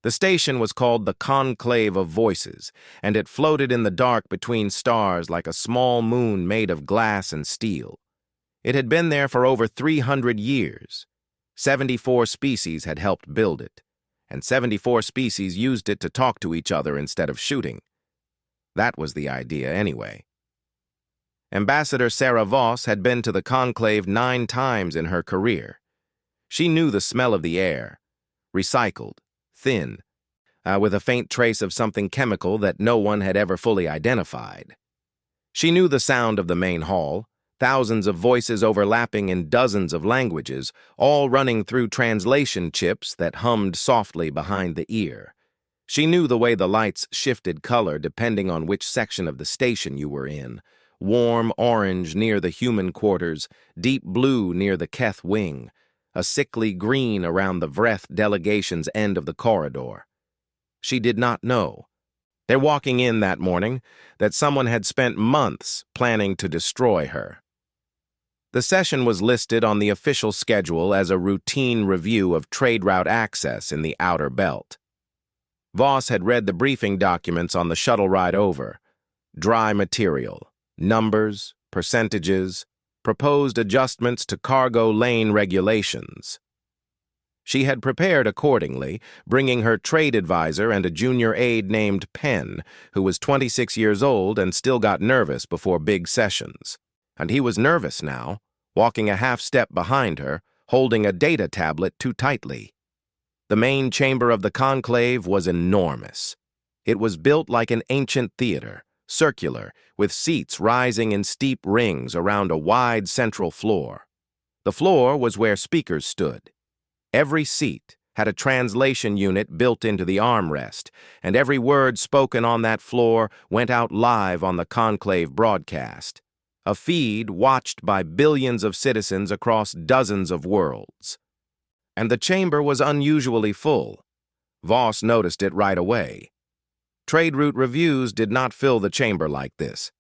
The station was called the Conclave of Voices, and it floated in the dark between stars like a small moon made of glass and steel. It had been there for over 300 years. 74 species had helped build it, and 74 species used it to talk to each other instead of shooting. That was the idea, anyway. Ambassador Sarah Voss had been to the Conclave 9 times in her career. She knew the smell of the air, recycled, thin, with a faint trace of something chemical that no one had ever fully identified. She knew the sound of the main hall, thousands of voices overlapping in dozens of languages, all running through translation chips that hummed softly behind the ear. She knew the way the lights shifted color depending on which section of the station you were in. Warm orange near the human quarters, deep blue near the Keth wing, a sickly green around the Vreth delegation's end of the corridor. She did not know, they're walking in that morning, that someone had spent months planning to destroy her. The session was listed on the official schedule as a routine review of trade route access in the Outer Belt. Voss had read the briefing documents on the shuttle ride over. Dry material, numbers, percentages, proposed adjustments to cargo lane regulations. She had prepared accordingly, bringing her trade advisor and a junior aide named Penn, who was 26 years old and still got nervous before big sessions. And he was nervous now, walking a half step behind her, holding a data tablet too tightly. The main chamber of the conclave was enormous. It was built like an ancient theater, circular, with seats rising in steep rings around a wide central floor. The floor was where speakers stood. Every seat had a translation unit built into the armrest, and every word spoken on that floor went out live on the conclave broadcast, a feed watched by billions of citizens across dozens of worlds. And the chamber was unusually full. Voss noticed it right away. Trade route reviews did not fill the chamber like this.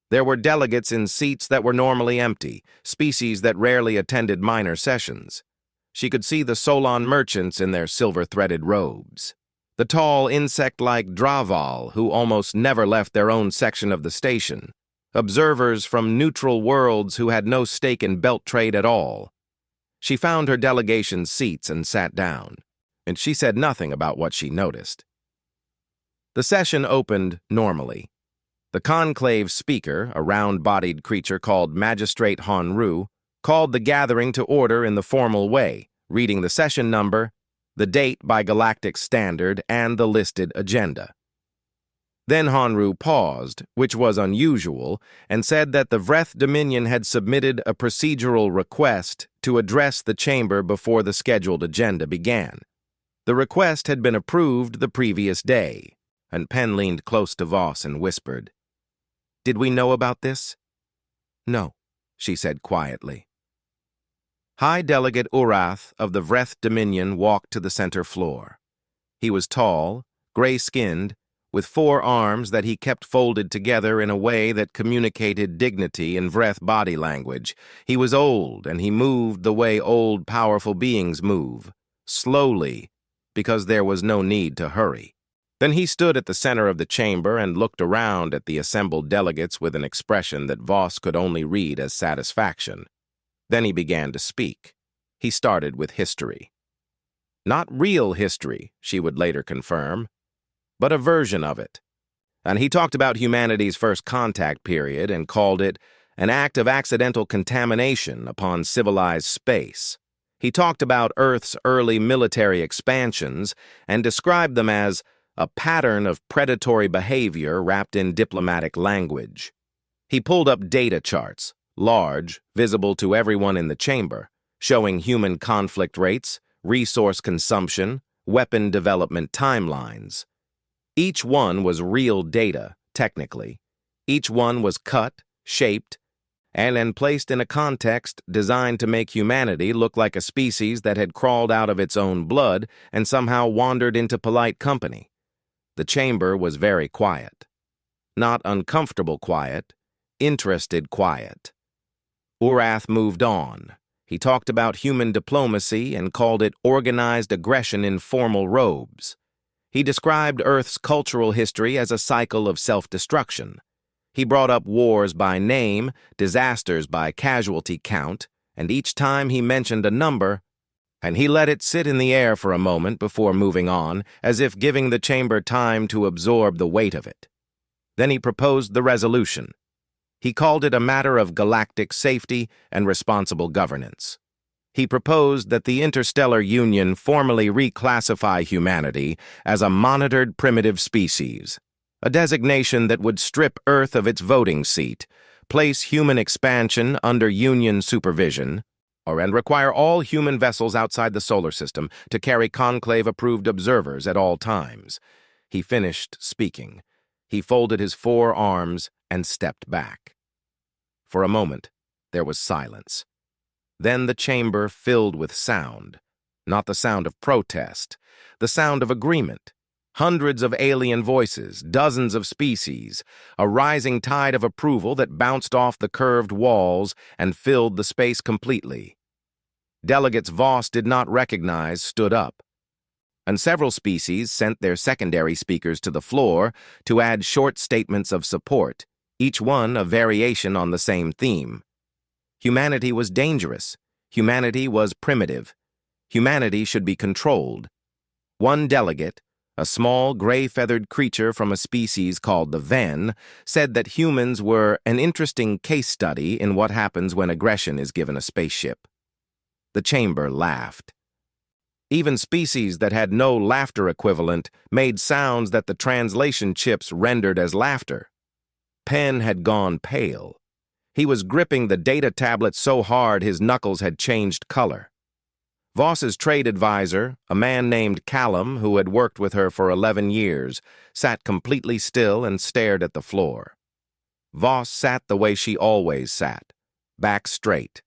There were delegates in seats that were normally empty, species that rarely attended minor sessions. She could see the Solon merchants in their silver-threaded robes, the tall insect-like Draval who almost never left their own section of the station, observers from neutral worlds who had no stake in belt trade at all. She found her delegation's seats and sat down, and she said nothing about what she noticed. The session opened normally. The conclave speaker, a round-bodied creature called Magistrate Hanru, called the gathering to order in the formal way, reading the session number, the date by galactic standard, and the listed agenda. Then Hanru paused, which was unusual, and said that the Vreth Dominion had submitted a procedural request to address the chamber before the scheduled agenda began. The request had been approved the previous day, and Penn leaned close to Voss and whispered, "Did we know about this?" "No," she said quietly. High Delegate Urath of the Vreth Dominion walked to the center floor. He was tall, gray-skinned, with 4 arms that he kept folded together in a way that communicated dignity in Vreth body language. He was old, and he moved the way old, powerful beings move, slowly, because there was no need to hurry. Then he stood at the center of the chamber and looked around at the assembled delegates with an expression that Voss could only read as satisfaction. Then he began to speak. He started with history. Not real history, she would later confirm, but a version of it. And he talked about humanity's first contact period and called it an act of accidental contamination upon civilized space. He talked about Earth's early military expansions and described them as a pattern of predatory behavior wrapped in diplomatic language. He pulled up data charts, large, visible to everyone in the chamber, showing human conflict rates, resource consumption, weapon development timelines. Each one was real data, technically. Each one was cut, shaped, and then placed in a context designed to make humanity look like a species that had crawled out of its own blood and somehow wandered into polite company. The chamber was very quiet. Not uncomfortable quiet, interested quiet. Urath moved on. He talked about human diplomacy and called it organized aggression in formal robes. He described Earth's cultural history as a cycle of self-destruction. He brought up wars by name, disasters by casualty count, and each time he mentioned a number, and he let it sit in the air for a moment before moving on, as if giving the chamber time to absorb the weight of it. Then he proposed the resolution. He called it a matter of galactic safety and responsible governance. He proposed that the Interstellar Union formally reclassify humanity as a monitored primitive species, a designation that would strip Earth of its voting seat, place human expansion under Union supervision, and require all human vessels outside the solar system to carry conclave-approved observers at all times. He finished speaking. He folded his forearms and stepped back. For a moment, there was silence. Then the chamber filled with sound, not the sound of protest, the sound of agreement. Hundreds of alien voices, dozens of species, a rising tide of approval that bounced off the curved walls and filled the space completely. Delegates Voss did not recognize stood up, and several species sent their secondary speakers to the floor to add short statements of support, each one a variation on the same theme. Humanity was dangerous. Humanity was primitive. Humanity should be controlled. One delegate, a small gray-feathered creature from a species called the Ven, said that humans were an interesting case study in what happens when aggression is given a spaceship. The chamber laughed. Even species that had no laughter equivalent made sounds that the translation chips rendered as laughter. Penn had gone pale. He was gripping the data tablet so hard his knuckles had changed color. Voss's trade advisor, a man named Callum, who had worked with her for 11 years, sat completely still and stared at the floor. Voss sat the way she always sat, back straight,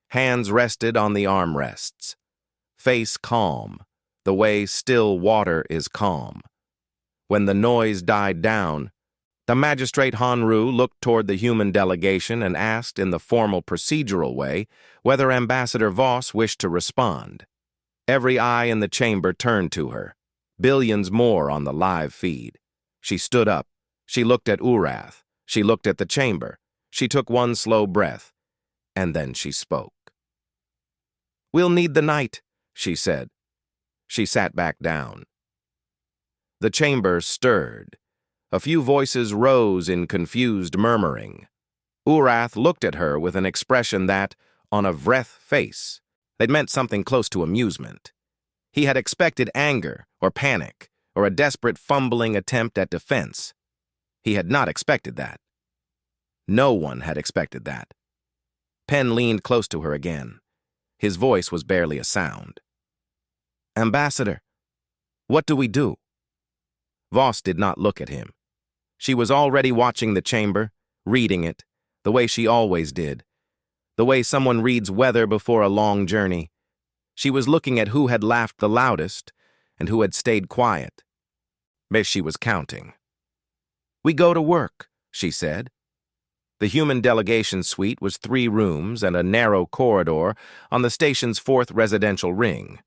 hands rested on the armrests, face calm, the way still water is calm. When the noise died down, the magistrate Hanru looked toward the human delegation and asked in the formal procedural way whether Ambassador Voss wished to respond. Every eye in the chamber turned to her, billions more on the live feed. She stood up. She looked at Urath. She looked at the chamber. She took one slow breath, and then she spoke. "We'll need the night," she said. She sat back down. The chamber stirred. A few voices rose in confused murmuring. Urath looked at her with an expression that, on a Vreth face, it meant something close to amusement. He had expected anger or panic or a desperate fumbling attempt at defense. He had not expected that. No one had expected that. Penn leaned close to her again. His voice was barely a sound. "Ambassador, what do we do?" Voss did not look at him. She was already watching the chamber, reading it, the way she always did, the way someone reads weather before a long journey. She was looking at who had laughed the loudest and who had stayed quiet. But she was counting. "We go to work," she said. The human delegation suite was 3 rooms and a narrow corridor on the station's 4th residential ring.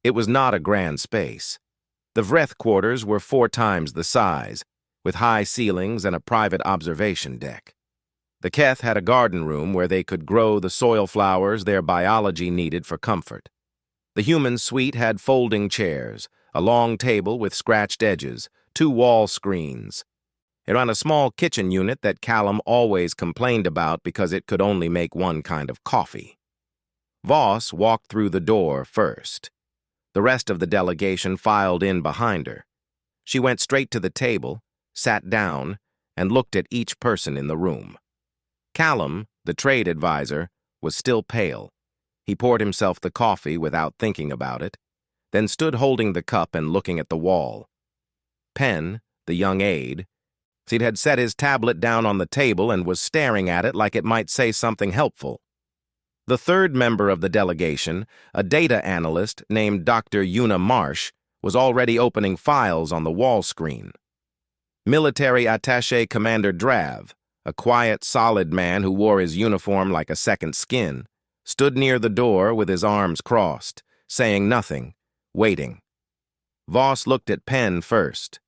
It was not a grand space. The Vreth quarters were 4 times the size, with high ceilings and a private observation deck. The Keth had a garden room where they could grow the soil flowers their biology needed for comfort. The human suite had folding chairs, a long table with scratched edges, 2 wall screens. It ran a small kitchen unit that Callum always complained about because it could only make one kind of coffee. Voss walked through the door first. The rest of the delegation filed in behind her. She went straight to the table, sat down, and looked at each person in the room. Callum, the trade advisor, was still pale. He poured himself the coffee without thinking about it, then stood holding the cup and looking at the wall. Penn, the young aide, had set his tablet down on the table and was staring at it like it might say something helpful. The 3rd member of the delegation, a data analyst named Dr. Una Marsh, was already opening files on the wall screen. Military Attaché Commander Drav, a quiet, solid man who wore his uniform like a second skin, stood near the door with his arms crossed, saying nothing, waiting. Voss looked at Penn first.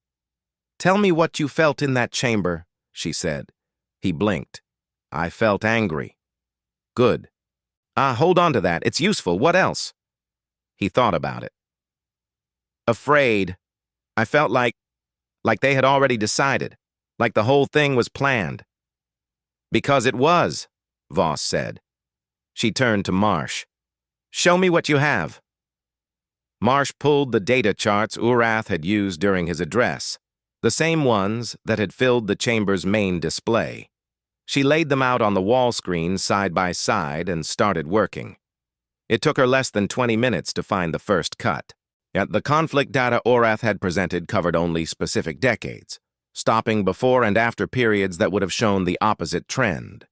"Tell me what you felt in that chamber," she said. He blinked. "I felt angry." "Good. Hold on to that. It's useful. What else?" He thought about it. "Afraid. I felt like they had already decided, like the whole thing was planned." "Because it was," Voss said. She turned to Marsh. "Show me what you have." Marsh pulled the data charts Urath had used during his address, the same ones that had filled the chamber's main display. She laid them out on the wall screen side by side and started working. It took her less than 20 minutes to find the first cut. Yet the conflict data Urath had presented covered only specific decades, stopping before and after periods that would have shown the opposite trend.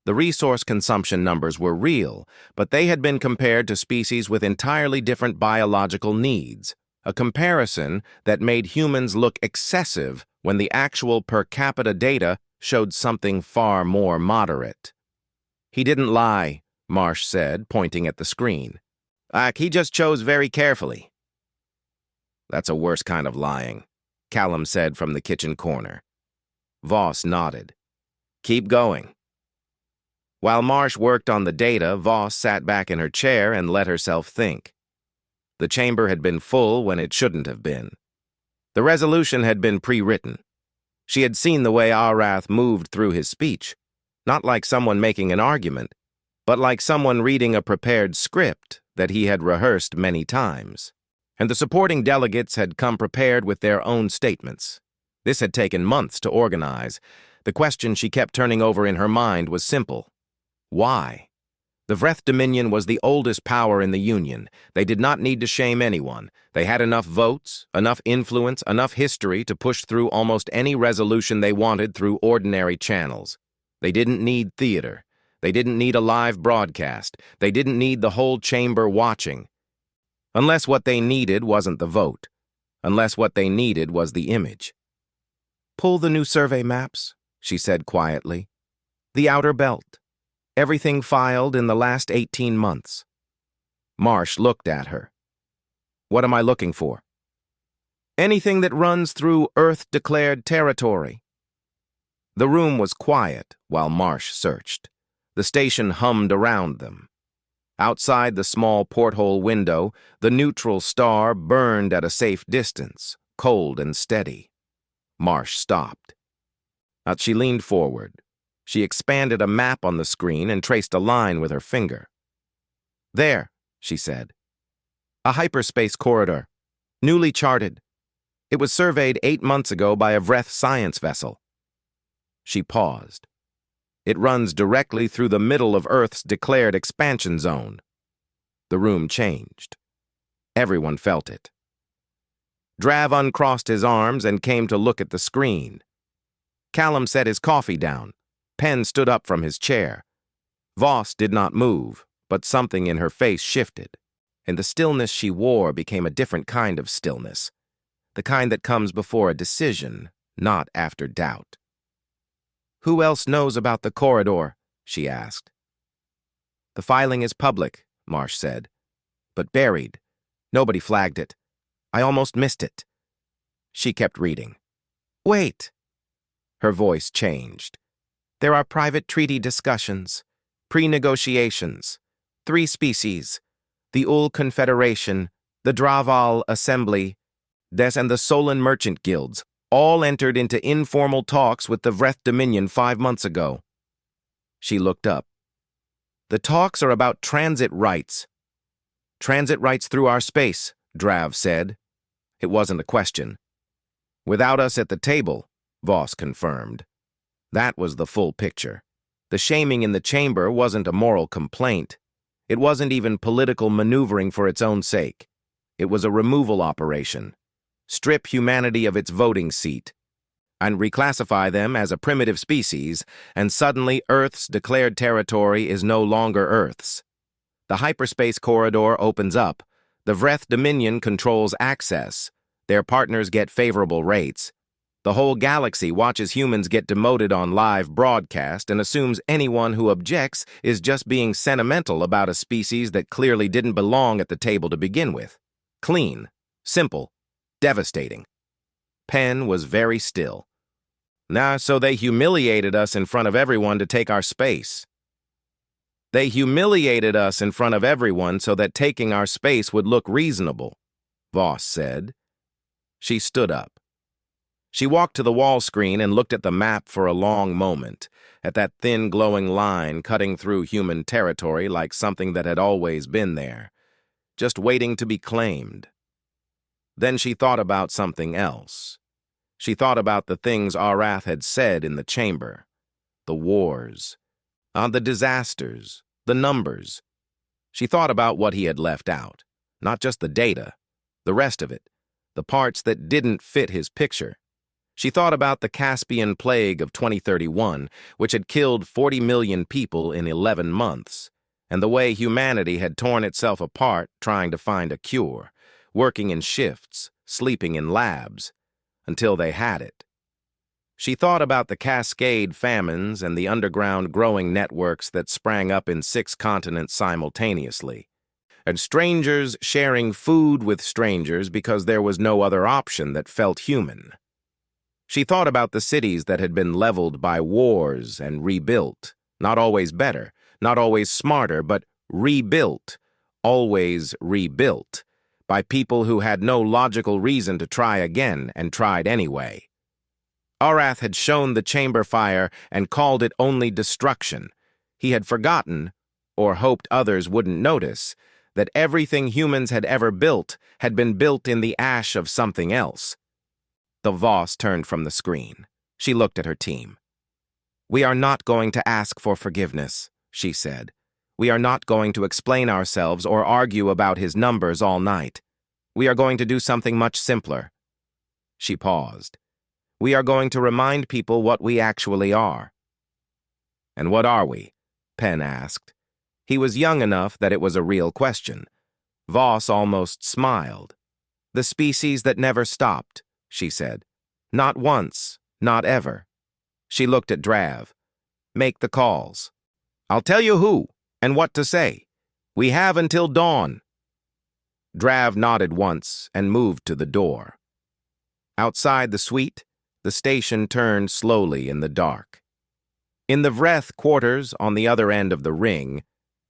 The resource consumption numbers were real, but they had been compared to species with entirely different biological needs, a comparison that made humans look excessive when the actual per capita data showed something far more moderate. "He didn't lie," Marsh said, pointing at the screen. "He just chose very carefully." "That's a worse kind of lying," Callum said from the kitchen corner. Voss nodded. "Keep going." While Marsh worked on the data, Voss sat back in her chair and let herself think. The chamber had been full when it shouldn't have been. The resolution had been pre-written. She had seen the way Arath moved through his speech, not like someone making an argument, but like someone reading a prepared script that he had rehearsed many times. And the supporting delegates had come prepared with their own statements. This had taken months to organize. The question she kept turning over in her mind was simple. Why? The Vreth Dominion was the oldest power in the Union. They did not need to shame anyone. They had enough votes, enough influence, enough history to push through almost any resolution they wanted through ordinary channels. They didn't need theater. They didn't need a live broadcast. They didn't need the whole chamber watching. Unless what they needed wasn't the vote. Unless what they needed was the image. "Pull the new survey maps," she said quietly. "The outer belt. Everything filed in the last 18 months. Marsh looked at her. "What am I looking for?" "Anything that runs through Earth-declared territory." The room was quiet while Marsh searched. The station hummed around them. Outside the small porthole window, the neutral star burned at a safe distance, cold and steady. Marsh stopped. She leaned forward. She expanded a map on the screen and traced a line with her finger. "There," she said. "A hyperspace corridor, newly charted. It was surveyed 8 months ago by a Vreth science vessel." She paused. "It runs directly through the middle of Earth's declared expansion zone." The room changed. Everyone felt it. Drav uncrossed his arms and came to look at the screen. Callum set his coffee down. Penn stood up from his chair. Voss did not move, but something in her face shifted, and the stillness she wore became a different kind of stillness, the kind that comes before a decision, not after doubt. "Who else knows about the corridor?" she asked. "The filing is public," Marsh said, "but buried. Nobody flagged it. I almost missed it." She kept reading. "Wait." Her voice changed. "There are private treaty discussions, pre-negotiations, 3 species, the Ul Confederation, the Draval Assembly, Des and the Solon Merchant Guilds, all entered into informal talks with the Vreth Dominion 5 months ago." She looked up. "The talks are about transit rights." "Transit rights through our space," Drav said. It wasn't a question. "Without us at the table," Voss confirmed. That was the full picture. The shaming in the chamber wasn't a moral complaint. It wasn't even political maneuvering for its own sake. It was a removal operation. Strip humanity of its voting seat, and reclassify them as a primitive species, and suddenly Earth's declared territory is no longer Earth's. The hyperspace corridor opens up. The Vreth Dominion controls access. Their partners get favorable rates. The whole galaxy watches humans get demoted on live broadcast and assumes anyone who objects is just being sentimental about a species that clearly didn't belong at the table to begin with. Clean. Simple. Devastating. Penn was very still. Nah, so they humiliated us in front of everyone to take our space. They humiliated us in front of everyone so that taking our space would look reasonable, Voss said. She stood up. She walked to the wall screen and looked at the map for a long moment, at that thin glowing line cutting through human territory like something that had always been there, just waiting to be claimed. Then she thought about something else. She thought about the things Arath had said in the chamber. The wars, the disasters, the numbers. She thought about what he had left out, not just the data, the rest of it, the parts that didn't fit his picture. She thought about the Caspian Plague of 2031, which had killed 40 million people in 11 months, and the way humanity had torn itself apart trying to find a cure, working in shifts, sleeping in labs, until they had it. She thought about the Cascade famines and the underground growing networks that sprang up in 6 continents simultaneously, and strangers sharing food with strangers because there was no other option that felt human. She thought about the cities that had been leveled by wars and rebuilt, not always better, not always smarter, but rebuilt, always rebuilt, by people who had no logical reason to try again and tried anyway. Arath had shown the chamber fire and called it only destruction. He had forgotten, or hoped others wouldn't notice, that everything humans had ever built had been built in the ash of something else. The Voss turned from the screen. She looked at her team. "We are not going to ask for forgiveness," she said. "We are not going to explain ourselves or argue about his numbers all night. We are going to do something much simpler." She paused. "We are going to remind people what we actually are." "And what are we?" Penn asked. He was young enough that it was a real question. Voss almost smiled. "The species that never stopped," she said. "Not once, not ever." She looked at Drav. "Make the calls." "I'll tell you who and what to say. We have until dawn." Drav nodded once and moved to the door. Outside the suite, the station turned slowly in the dark. In the Vreth quarters on the other end of the ring,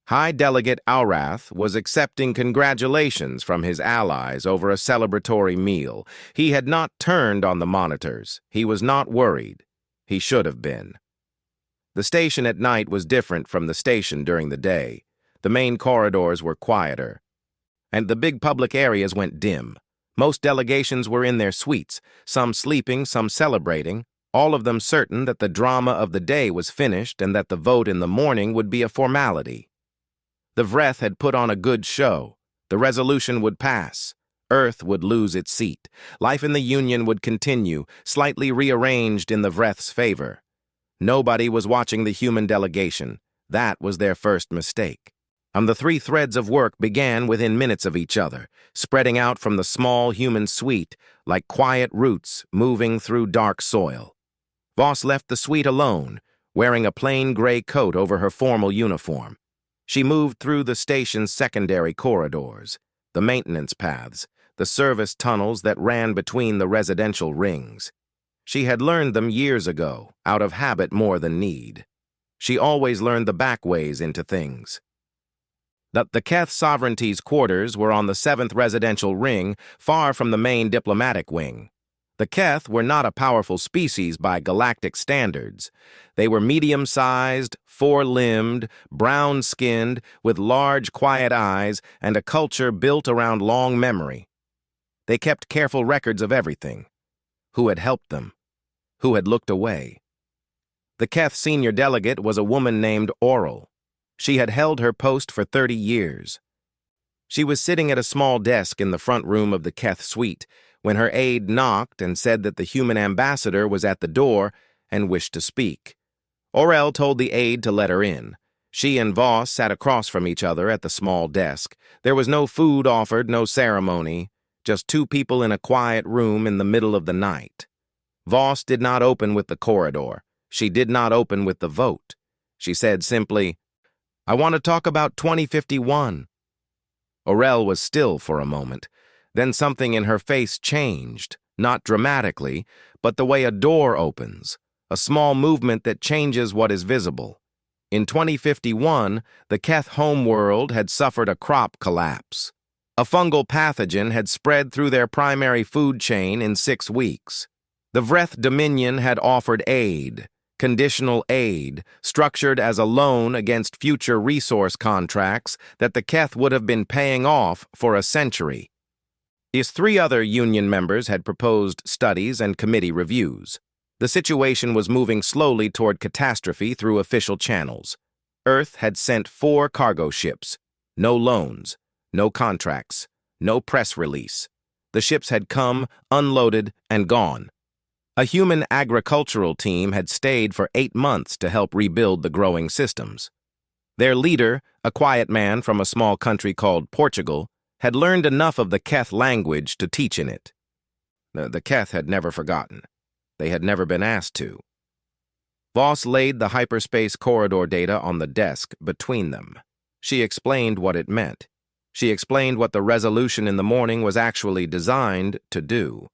High Delegate Arath was accepting congratulations from his allies over a celebratory meal. He had not turned on the monitors. He was not worried. He should have been. The station at night was different from the station during the day. The main corridors were quieter, and the big public areas went dim. Most delegations were in their suites, some sleeping, some celebrating, all of them certain that the drama of the day was finished and that the vote in the morning would be a formality. The Vreth had put on a good show. The resolution would pass. Earth would lose its seat. Life in the Union would continue, slightly rearranged in the Vreth's favor. Nobody was watching the human delegation. That was their first mistake. And the 3 threads of work began within minutes of each other, spreading out from the small human suite like quiet roots moving through dark soil. Voss left the suite alone, wearing a plain gray coat over her formal uniform. She moved through the station's secondary corridors, the maintenance paths, the service tunnels that ran between the residential rings. She had learned them years ago, out of habit more than need. She always learned the back ways into things. The Keth Sovereignty's quarters were on the 7th residential ring, far from the main diplomatic wing. The Keth were not a powerful species by galactic standards. They were medium-sized, 4-limbed, brown-skinned, with large, quiet eyes and a culture built around long memory. They kept careful records of everything. Who had helped them? Who had looked away? The Keth senior delegate was a woman named Oral. She had held her post for 30 years. She was sitting at a small desk in the front room of the Keth suite when her aide knocked and said that the human ambassador was at the door and wished to speak. Orel told the aide to let her in. She and Voss sat across from each other at the small desk. There was no food offered, no ceremony, just 2 people in a quiet room in the middle of the night. Voss did not open with the corridor. She did not open with the vote. She said simply, "I want to talk about 2051. Orel was still for a moment. Then something in her face changed, not dramatically, but the way a door opens, a small movement that changes what is visible. In 2051, the Keth homeworld had suffered a crop collapse. A fungal pathogen had spread through their primary food chain in 6 weeks. The Vreth Dominion had offered aid, conditional aid, structured as a loan against future resource contracts that the Keth would have been paying off for a century. His 3 other Union members had proposed studies and committee reviews. The situation was moving slowly toward catastrophe through official channels. Earth had sent 4 cargo ships. No loans, no contracts, no press release. The ships had come, unloaded, and gone. A human agricultural team had stayed for 8 months to help rebuild the growing systems. Their leader, a quiet man from a small country called Portugal, had learned enough of the Keth language to teach in it. The Keth had never forgotten. They had never been asked to. Voss laid the hyperspace corridor data on the desk between them. She explained what it meant. She explained what the resolution in the morning was actually designed to do.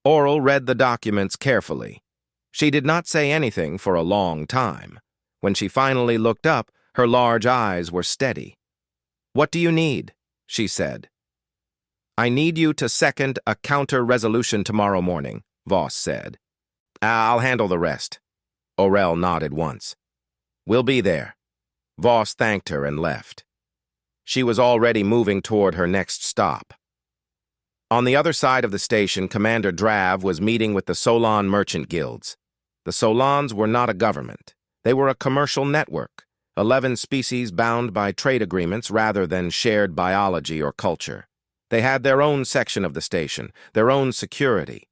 Oral read the documents carefully. She did not say anything for a long time. When she finally looked up, her large eyes were steady. "What do you need?" she said. "I need you to second a counter-resolution tomorrow morning," Voss said. "I'll handle the rest." Orel nodded once. "We'll be there." Voss thanked her and left. She was already moving toward her next stop. On the other side of the station, Commander Drav was meeting with the Solon merchant guilds. The Solons were not a government. They were a commercial network, 11 species bound by trade agreements rather than shared biology or culture. They had their own section of the station, their own security,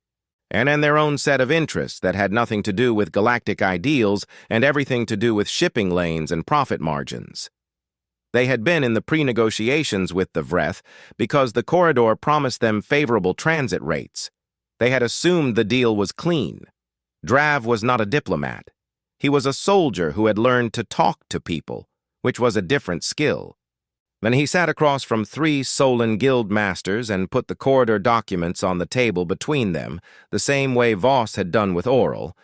and their own set of interests that had nothing to do with galactic ideals and everything to do with shipping lanes and profit margins. They had been in the pre-negotiations with the Vreth because the corridor promised them favorable transit rates. They had assumed the deal was clean. Drav was not a diplomat. He was a soldier who had learned to talk to people, which was a different skill. Then he sat across from 3 Solon guild masters and put the corridor documents on the table between them, the same way Voss had done with Oral,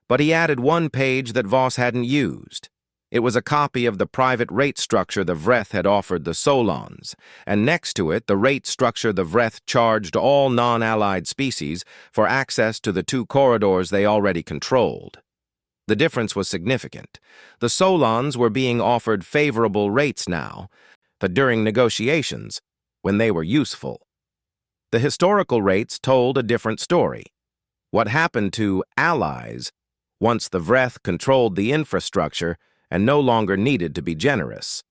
but he added one page that Voss hadn't used. It was a copy of the private rate structure the Vreth had offered the Solons, and next to it the rate structure the Vreth charged all non-allied species for access to the 2 corridors they already controlled. The difference was significant. The Solons were being offered favorable rates now, but during negotiations, when they were useful. The historical rates told a different story. What happened to allies once the Vreth controlled the infrastructure and no longer needed to be generous?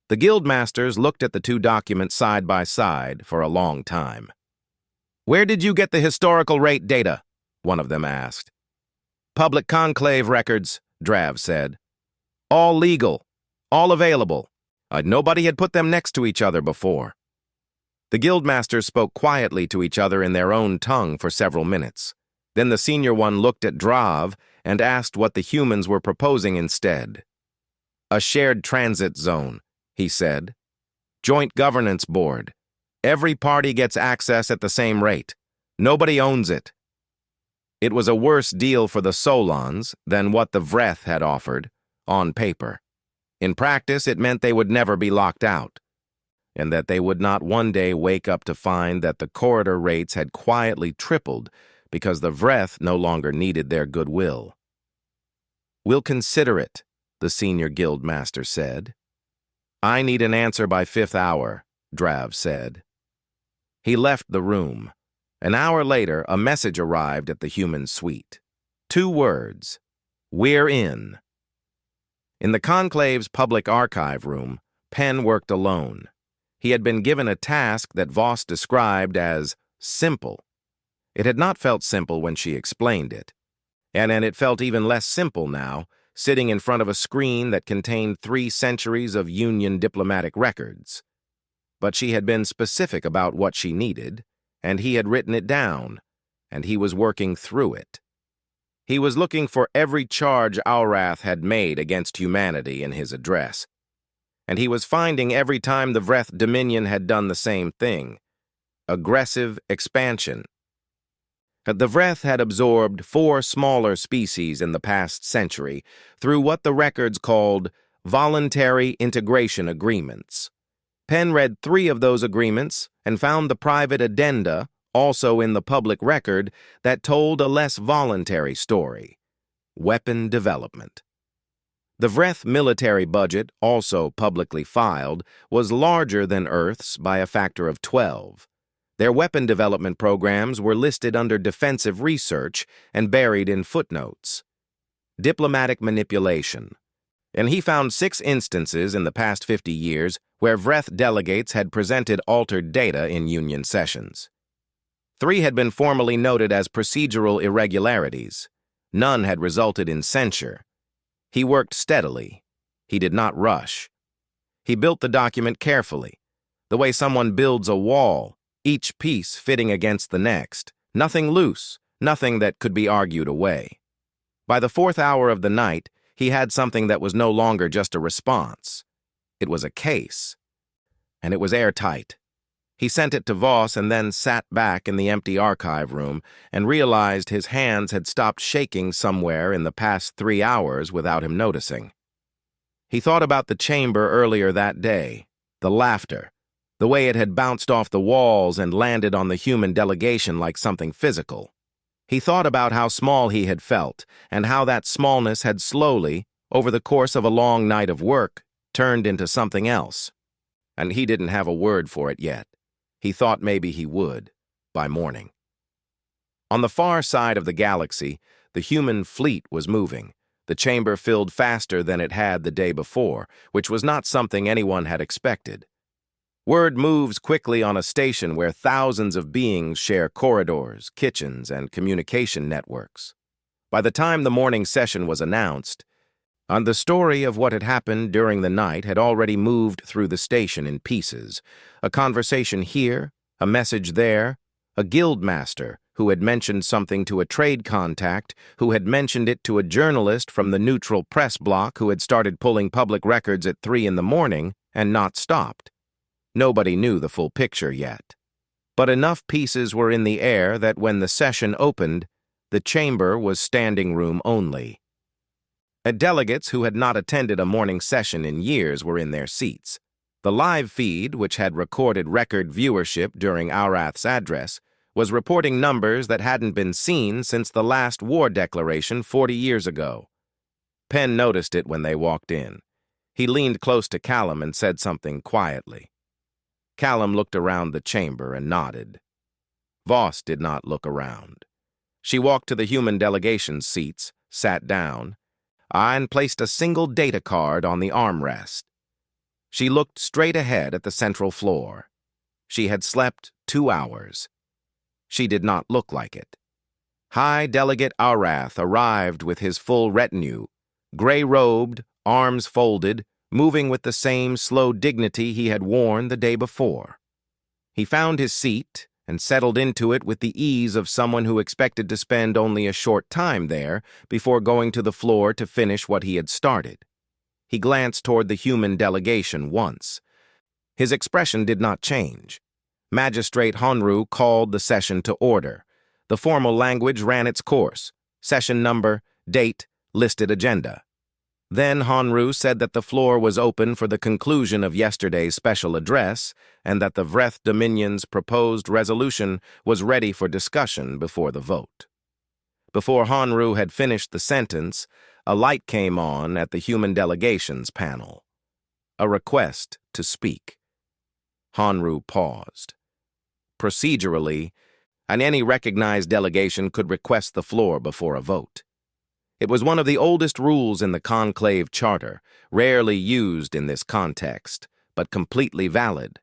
The guildmasters looked at the 2 documents side by side for a long time. "Where did you get the historical rate data?" one of them asked. "Public conclave records," Drav said. "All legal, all available. Nobody had put them next to each other before." The guildmasters spoke quietly to each other in their own tongue for several minutes. Then the senior one looked at Drav and asked what the humans were proposing instead. "A shared transit zone," he said. "Joint governance board. Every party gets access at the same rate. Nobody owns it." It was a worse deal for the Solons than what the Vreth had offered, on paper. In practice, it meant they would never be locked out, and that they would not one day wake up to find that the corridor rates had quietly tripled because the Vreth no longer needed their goodwill. "We'll consider it," the senior guild master said. "I need an answer by 5th hour," Drav said. He left the room. An hour later, a message arrived at the human suite. 2 words: "We're in." In the Conclave's public archive room, Penn worked alone. He had been given a task that Voss described as simple. It had not felt simple when she explained it, and it felt even less simple now, sitting in front of a screen that contained 3 centuries of Union diplomatic records. But she had been specific about what she needed, and he had written it down, and he was working through it. He was looking for every charge Aurath had made against humanity in his address, and he was finding every time the Vreth Dominion had done the same thing. Aggressive expansion. The Vreth had absorbed 4 smaller species in the past century through what the records called voluntary integration agreements. Penn read 3 of those agreements and found the private addenda, also in the public record, that told a less voluntary story: weapon development. The Vreth military budget, also publicly filed, was larger than Earth's by a factor of 12. Their weapon development programs were listed under defensive research and buried in footnotes. Diplomatic manipulation. And he found 6 instances in the past 50 years where Vreth delegates had presented altered data in Union sessions. 3 had been formally noted as procedural irregularities. None had resulted in censure. He worked steadily. He did not rush. He built the document carefully, the way someone builds a wall, each piece fitting against the next, nothing loose, nothing that could be argued away. By the 4th hour of the night, he had something that was no longer just a response. It was a case, and it was airtight. He sent it to Voss and then sat back in the empty archive room and realized his hands had stopped shaking somewhere in the past 3 hours without him noticing. He thought about the chamber earlier that day, the laughter, the way it had bounced off the walls and landed on the human delegation like something physical. He thought about how small he had felt and how that smallness had slowly, over the course of a long night of work, turned into something else. And he didn't have a word for it yet. He thought maybe he would, by morning. On the far side of the galaxy, the human fleet was moving, the chamber filled faster than it had the day before, which was not something anyone had expected. Word moves quickly on a station where thousands of beings share corridors, kitchens, and communication networks. By the time the morning session was announced, the story of what had happened during the night had already moved through the station in pieces. A conversation here, a message there, a guild master who had mentioned something to a trade contact, who had mentioned it to a journalist from the neutral press block who had started pulling public records at 3 in the morning and not stopped. Nobody knew the full picture yet. But enough pieces were in the air that when the session opened, the chamber was standing room only. Delegates who had not attended a morning session in years were in their seats. The live feed, which had recorded record viewership during Aurath's address, was reporting numbers that hadn't been seen since the last war declaration 40 years ago. Penn noticed it when they walked in. He leaned close to Callum and said something quietly. Callum looked around the chamber and nodded. Voss did not look around. She walked to the human delegation's seats, sat down, and placed a single data card on the armrest. She looked straight ahead at the central floor. She had slept 2 hours. She did not look like it. High Delegate Aurath arrived with his full retinue, gray-robed, arms folded, moving with the same slow dignity he had worn the day before. He found his seat and settled into it with the ease of someone who expected to spend only a short time there before going to the floor to finish what he had started. He glanced toward the human delegation once. His expression did not change. Magistrate Honru called the session to order. The formal language ran its course: session number, date, listed agenda. Then Honru said that the floor was open for the conclusion of yesterday's special address and that the Vreth Dominion's proposed resolution was ready for discussion before the vote. Before Honru had finished the sentence, a light came on at the human delegations panel. A request to speak. Honru paused. Procedurally, any recognized delegation could request the floor before a vote. It was one of the oldest rules in the Conclave Charter, rarely used in this context, but completely valid.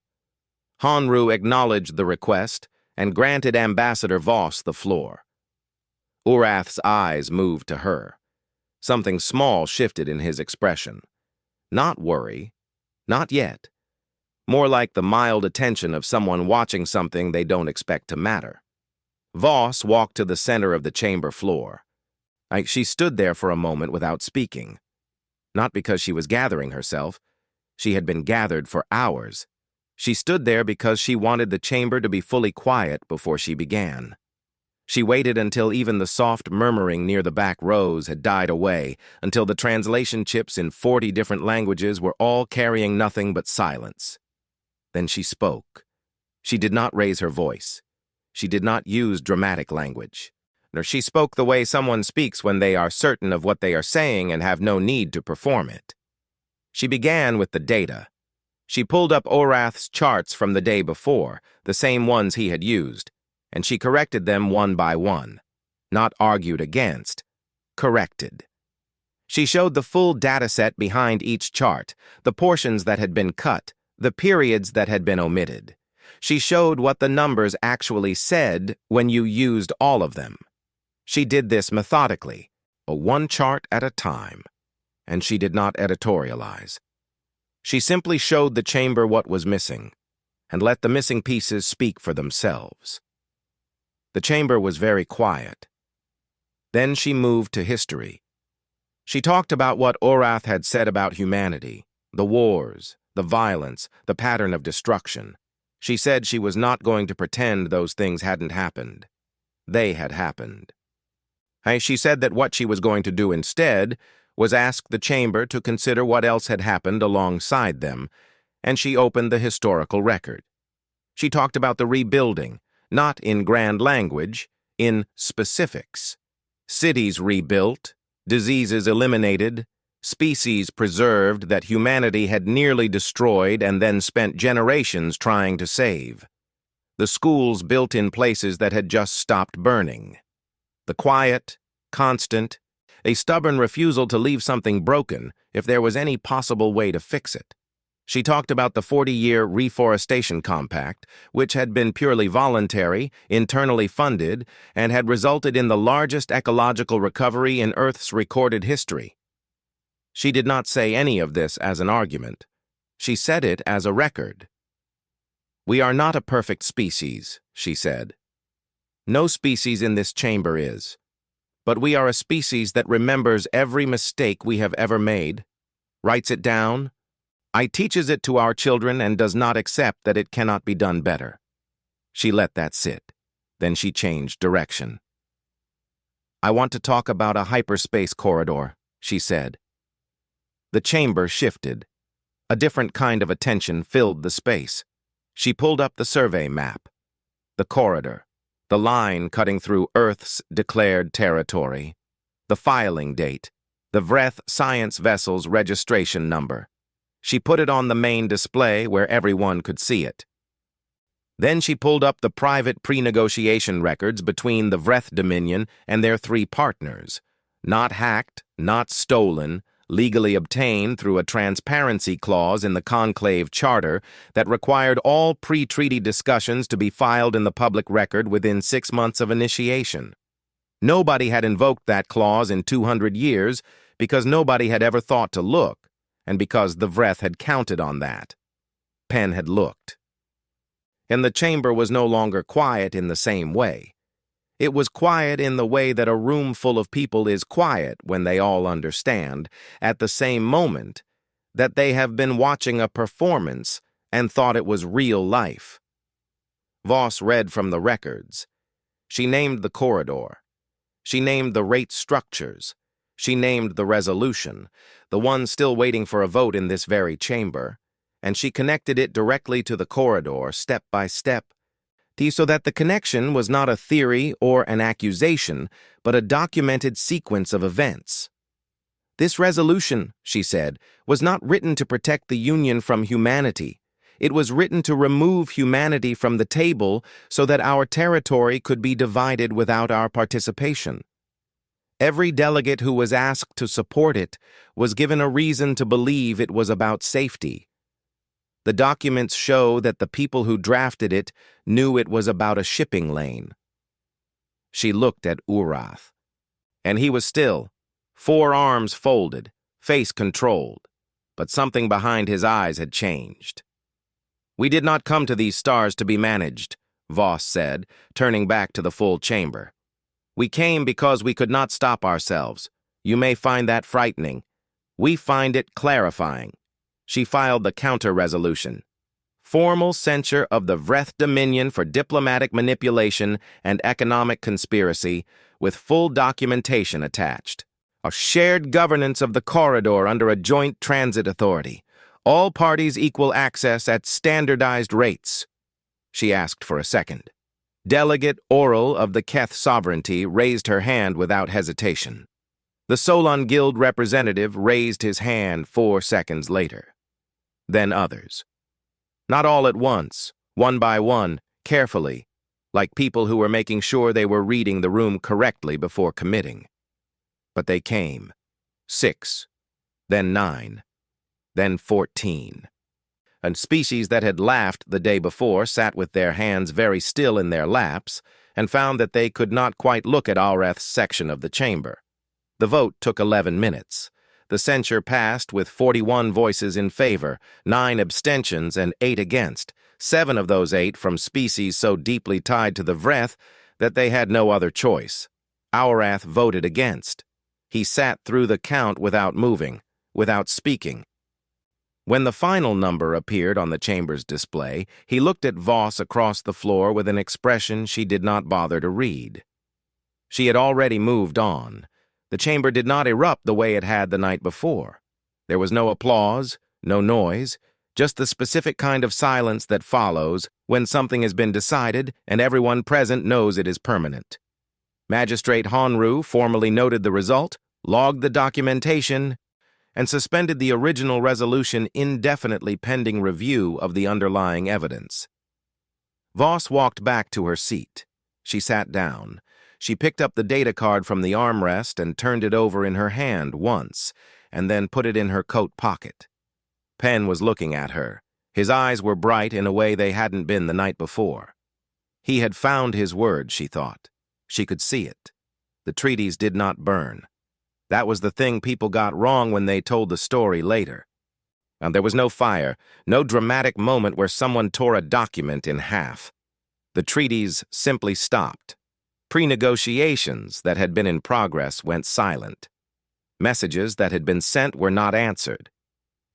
Honru acknowledged the request and granted Ambassador Voss the floor. Urath's eyes moved to her. Something small shifted in his expression. Not worry, not yet. More like the mild attention of someone watching something they don't expect to matter. Voss walked to the center of the chamber floor. She stood there for a moment without speaking. Not because she was gathering herself. She had been gathered for hours. She stood there because she wanted the chamber to be fully quiet before she began. She waited until even the soft murmuring near the back rows had died away, until the translation chips in 40 different languages were all carrying nothing but silence. Then she spoke. She did not raise her voice. She did not use dramatic language. Nor she spoke the way someone speaks when they are certain of what they are saying and have no need to perform it. She began with the data. She pulled up Orath's charts from the day before, the same ones he had used, and she corrected them one by one. Not argued against, corrected. She showed the full dataset behind each chart, the portions that had been cut, the periods that had been omitted. She showed what the numbers actually said when you used all of them. She did this methodically, one chart at a time, and she did not editorialize. She simply showed the chamber what was missing, and let the missing pieces speak for themselves. The chamber was very quiet. Then she moved to history. She talked about what Orath had said about humanity, the wars, the violence, the pattern of destruction. She said she was not going to pretend those things hadn't happened. They had happened. She said that what she was going to do instead was ask the chamber to consider what else had happened alongside them, and she opened the historical record. She talked about the rebuilding, not in grand language, in specifics. Cities rebuilt, diseases eliminated, species preserved that humanity had nearly destroyed and then spent generations trying to save. The schools built in places that had just stopped burning. The quiet, constant, a stubborn refusal to leave something broken if there was any possible way to fix it. She talked about the 40-year reforestation compact, which had been purely voluntary, internally funded, and had resulted in the largest ecological recovery in Earth's recorded history. She did not say any of this as an argument. She said it as a record. "We are not a perfect species," she said. "No species in this chamber is. But we are a species that remembers every mistake we have ever made, writes it down, teaches it to our children, and does not accept that it cannot be done better." She let that sit. Then she changed direction. "I want to talk about a hyperspace corridor," she said. The chamber shifted. A different kind of attention filled the space. She pulled up the survey map. The corridor. The line cutting through Earth's declared territory. The filing date. The Vreth science vessel's registration number. She put it on the main display where everyone could see it. Then she pulled up the private pre-negotiation records between the Vreth Dominion and their 3 partners. Not hacked, not stolen, legally obtained through a transparency clause in the Conclave Charter that required all pre-treaty discussions to be filed in the public record within 6 months of initiation. Nobody had invoked that clause in 200 years because nobody had ever thought to look, and because the Vreth had counted on that. Penn had looked. And the chamber was no longer quiet in the same way. It was quiet in the way that a room full of people is quiet when they all understand, at the same moment, that they have been watching a performance and thought it was real life. Voss read from the records. She named the corridor. She named the rate structures. She named the resolution, the one still waiting for a vote in this very chamber, and she connected it directly to the corridor, step by step, so that the connection was not a theory or an accusation, but a documented sequence of events. This resolution, she said, was not written to protect the Union from humanity. It was written to remove humanity from the table so that our territory could be divided without our participation. Every delegate who was asked to support it was given a reason to believe it was about safety. The documents show that the people who drafted it knew it was about a shipping lane. She looked at Urath, and he was still, 4 arms folded, face controlled, but something behind his eyes had changed. "We did not come to these stars to be managed," Voss said, turning back to the full chamber. "We came because we could not stop ourselves. You may find that frightening. We find it clarifying." She filed the counter-resolution. formal censure of the Vreth Dominion for diplomatic manipulation and economic conspiracy, with full documentation attached. A shared governance of the corridor under a joint transit authority. All parties equal access at standardized rates. She asked for a second. Delegate Oral of the Keth Sovereignty raised her hand without hesitation. The Solon Guild representative raised his hand 4 seconds later. Then others. Not all at once, one by one, carefully, like people who were making sure they were reading the room correctly before committing. But they came. 6, then 9, then 14. And species that had laughed the day before sat with their hands very still in their laps and found that they could not quite look at Alrath's section of the chamber. The vote took 11 minutes. The censure passed with 41 voices in favor, 9 abstentions, and 8 against, 7 of those 8 from species so deeply tied to the Vreth that they had no other choice. Alrath voted against. He sat through the count without moving, without speaking. When the final number appeared on the chamber's display, he looked at Voss across the floor with an expression she did not bother to read. She had already moved on. The chamber did not erupt the way it had the night before. There was no applause, no noise, just the specific kind of silence that follows when something has been decided and everyone present knows it is permanent. Magistrate Honru formally noted the result, logged the documentation, and suspended the original resolution indefinitely pending review of the underlying evidence. Voss walked back to her seat. She sat down. She picked up the data card from the armrest and turned it over in her hand once, and then put it in her coat pocket. Penn was looking at her. His eyes were bright in a way they hadn't been the night before. He had found his word, she thought. She could see it. The treaties did not burn. That was the thing people got wrong when they told the story later. And there was no fire, no dramatic moment where someone tore a document in half. The treaties simply stopped. Pre-negotiations that had been in progress went silent. Messages that had been sent were not answered.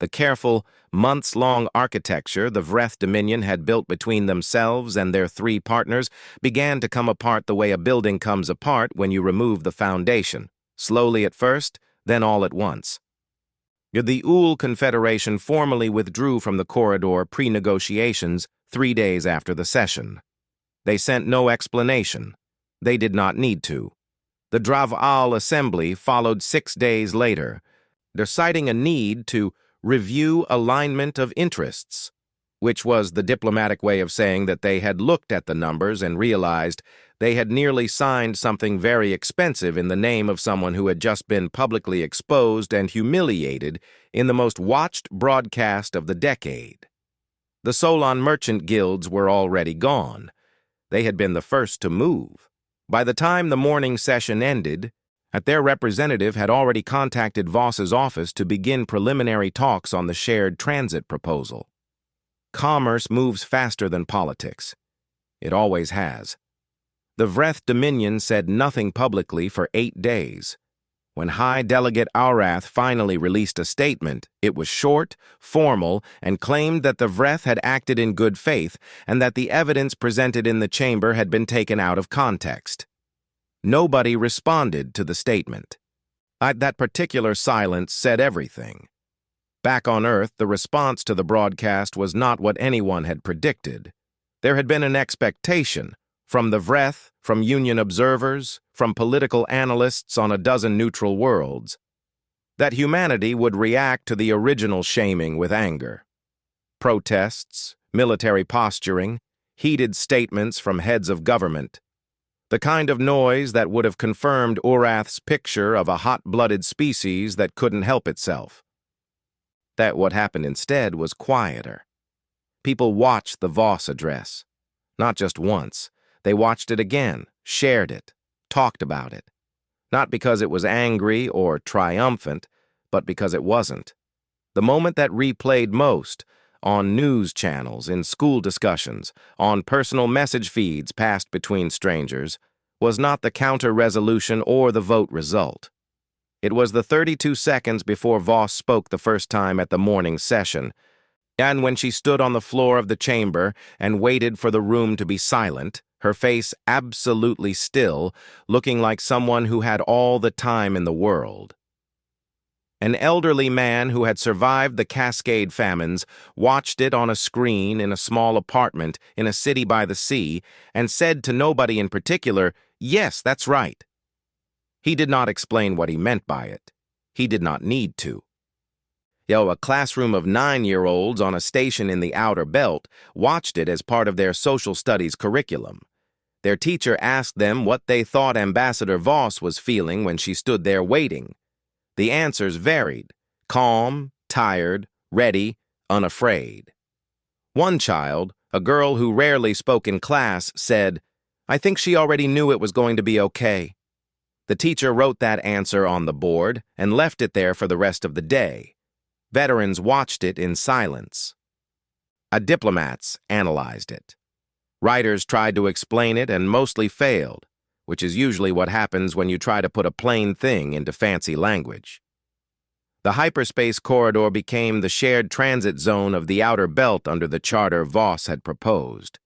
The careful, months-long architecture the Vreth Dominion had built between themselves and their 3 partners began to come apart the way a building comes apart when you remove the foundation. Slowly at first, then all at once. The Ul Confederation formally withdrew from the corridor pre-negotiations 3 days after the session. They sent no explanation. They did not need to. The Drav-Al Assembly followed 6 days later. They're citing a need to review alignment of interests, which was the diplomatic way of saying that they had looked at the numbers and realized they had nearly signed something very expensive in the name of someone who had just been publicly exposed and humiliated in the most watched broadcast of the decade. The Solon merchant guilds were already gone. They had been the first to move. By the time the morning session ended, their representative had already contacted Voss's office to begin preliminary talks on the shared transit proposal. Commerce moves faster than politics. It always has. The Vreth Dominion said nothing publicly for 8 days. When High Delegate Alrath finally released a statement, it was short, formal, and claimed that the Vreth had acted in good faith and that the evidence presented in the chamber had been taken out of context. Nobody responded to the statement. That particular silence said everything. Back on Earth, the response to the broadcast was not what anyone had predicted. There had been an expectation, from the Vreth, from Union observers, from political analysts on a dozen neutral worlds, that humanity would react to the original shaming with anger. Protests, military posturing, heated statements from heads of government, the kind of noise that would have confirmed Urath's picture of a hot-blooded species that couldn't help itself. That what happened instead was quieter. People watched the Voss address. Not just once. They watched it again, shared it, talked about it. Not because it was angry or triumphant, but because it wasn't. The moment that replayed most, on news channels, in school discussions, on personal message feeds passed between strangers, was not the counter-resolution or the vote result. It was the 32 seconds before Voss spoke the first time at the morning session, And when she stood on the floor of the chamber and waited for the room to be silent, her face absolutely still, looking like someone who had all the time in the world. An elderly man who had survived the Cascade famines watched it on a screen in a small apartment in a city by the sea and said to nobody in particular, "Yes, that's right." He did not explain what he meant by it. He did not need to. A classroom of 9-year-olds on a station in the Outer Belt watched it as part of their social studies curriculum. Their teacher asked them what they thought Ambassador Voss was feeling when she stood there waiting. The answers varied: calm, tired, ready, unafraid. One child, a girl who rarely spoke in class, said, "I think she already knew it was going to be okay." The teacher wrote that answer on the board and left it there for the rest of the day. Veterans watched it in silence. Diplomats analyzed it. Writers tried to explain it and mostly failed, which is usually what happens when you try to put a plain thing into fancy language. The hyperspace corridor became the shared transit zone of the Outer Belt under the charter Voss had proposed.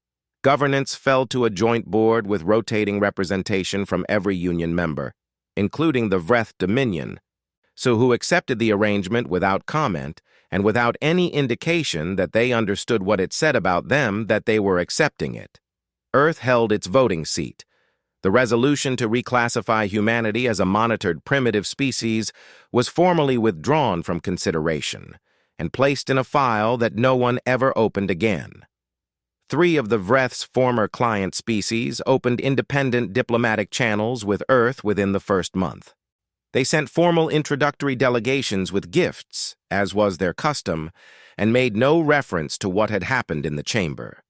Governance fell to a joint board with rotating representation from every union member, including the Vreth Dominion, who accepted the arrangement without comment and without any indication that they understood what it said about them that they were accepting it. Earth held its voting seat. The resolution to reclassify humanity as a monitored primitive species was formally withdrawn from consideration and placed in a file that no one ever opened again. 3 of the Vreth's former client species opened independent diplomatic channels with Earth within the first month. They sent formal introductory delegations with gifts, as was their custom, and made no reference to what had happened in the chamber.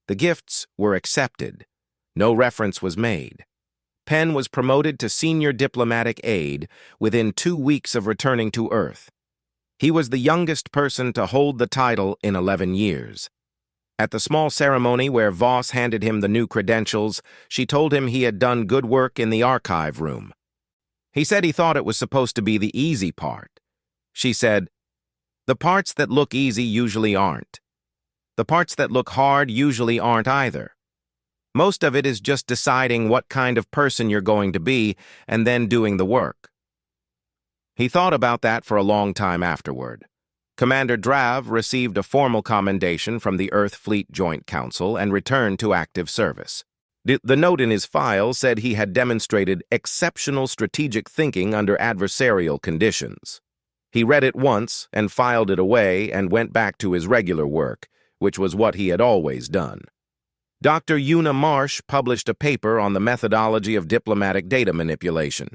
The gifts were accepted. No reference was made. Penn was promoted to senior diplomatic aide within 2 weeks of returning to Earth. He was the youngest person to hold the title in 11 years. At the small ceremony where Voss handed him the new credentials, she told him he had done good work in the archive room. He said he thought it was supposed to be the easy part. She said, "The parts that look easy usually aren't. The parts that look hard usually aren't either. Most of it is just deciding what kind of person you're going to be and then doing the work." He thought about that for a long time afterward. Commander Drav received a formal commendation from the Earth Fleet Joint Council and returned to active service. The note in his file said he had demonstrated exceptional strategic thinking under adversarial conditions. He read it once and filed it away and went back to his regular work, which was what he had always done. Dr. Una Marsh published a paper on the methodology of diplomatic data manipulation.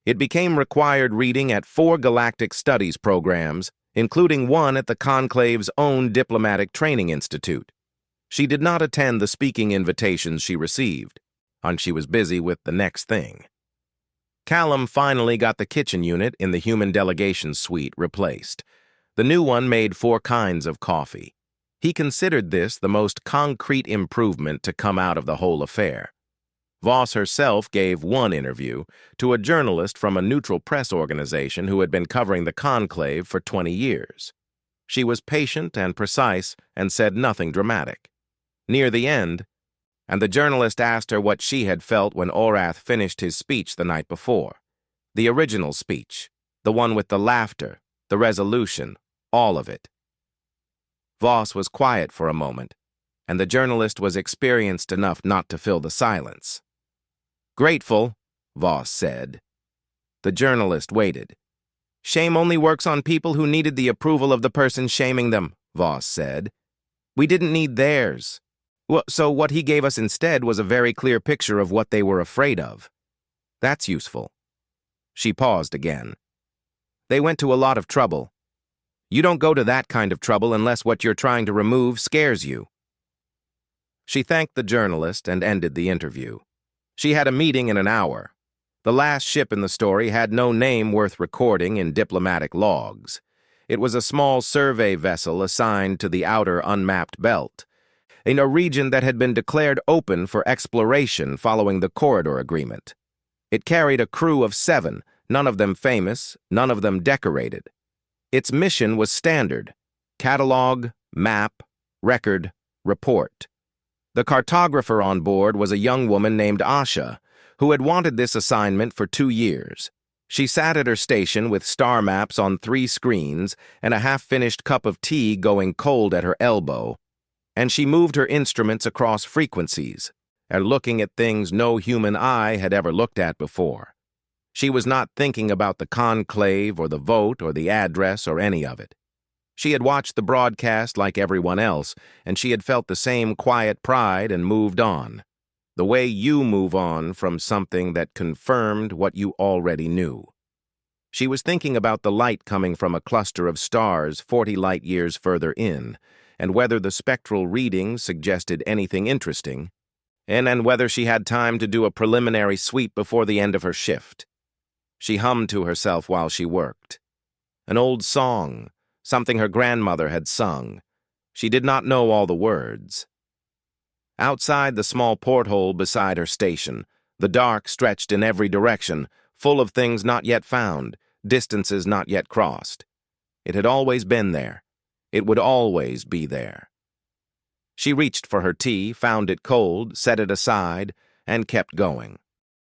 It became required reading at 4 Galactic Studies programs, including one at the Conclave's own Diplomatic Training Institute. She did not attend the speaking invitations she received, and she was busy with the next thing. Callum finally got the kitchen unit in the human delegation suite replaced. The new one made 4 kinds of coffee. He considered this the most concrete improvement to come out of the whole affair. Voss herself gave one interview to a journalist from a neutral press organization who had been covering the conclave for 20 years. She was patient and precise and said nothing dramatic. Near the end, and the journalist asked her what she had felt when Orath finished his speech the night before. The original speech, the one with the laughter, the resolution, all of it. Voss was quiet for a moment, and the journalist was experienced enough not to fill the silence. "Grateful," Voss said. The journalist waited. "Shame only works on people who needed the approval of the person shaming them," Voss said. "We didn't need theirs. So what he gave us instead was a very clear picture of what they were afraid of. That's useful." She paused again. "They went to a lot of trouble. You don't go to that kind of trouble unless what you're trying to remove scares you." She thanked the journalist and ended the interview. She had a meeting in an hour. The last ship in the story had no name worth recording in diplomatic logs. It was a small survey vessel assigned to the outer unmapped belt, in a region that had been declared open for exploration following the Corridor Agreement. It carried a crew of 7, none of them famous, none of them decorated. Its mission was standard: catalog, Map, Record, Report. The cartographer on board was a young woman named Asha, who had wanted this assignment for 2 years. She sat at her station with star maps on 3 screens and a half-finished cup of tea going cold at her elbow, and she moved her instruments across frequencies, looking at things no human eye had ever looked at before. She was not thinking about the conclave or the vote or the address or any of it. She had watched the broadcast like everyone else, and she had felt the same quiet pride and moved on. The way you move on from something that confirmed what you already knew. She was thinking about the light coming from a cluster of stars 40 light-years further in, and whether the spectral readings suggested anything interesting, and whether she had time to do a preliminary sweep before the end of her shift. She hummed to herself while she worked. An old song, something her grandmother had sung. She did not know all the words. Outside the small porthole beside her station, the dark stretched in every direction, full of things not yet found, distances not yet crossed. It had always been there. It would always be there. She reached for her tea, found it cold, set it aside, and kept going.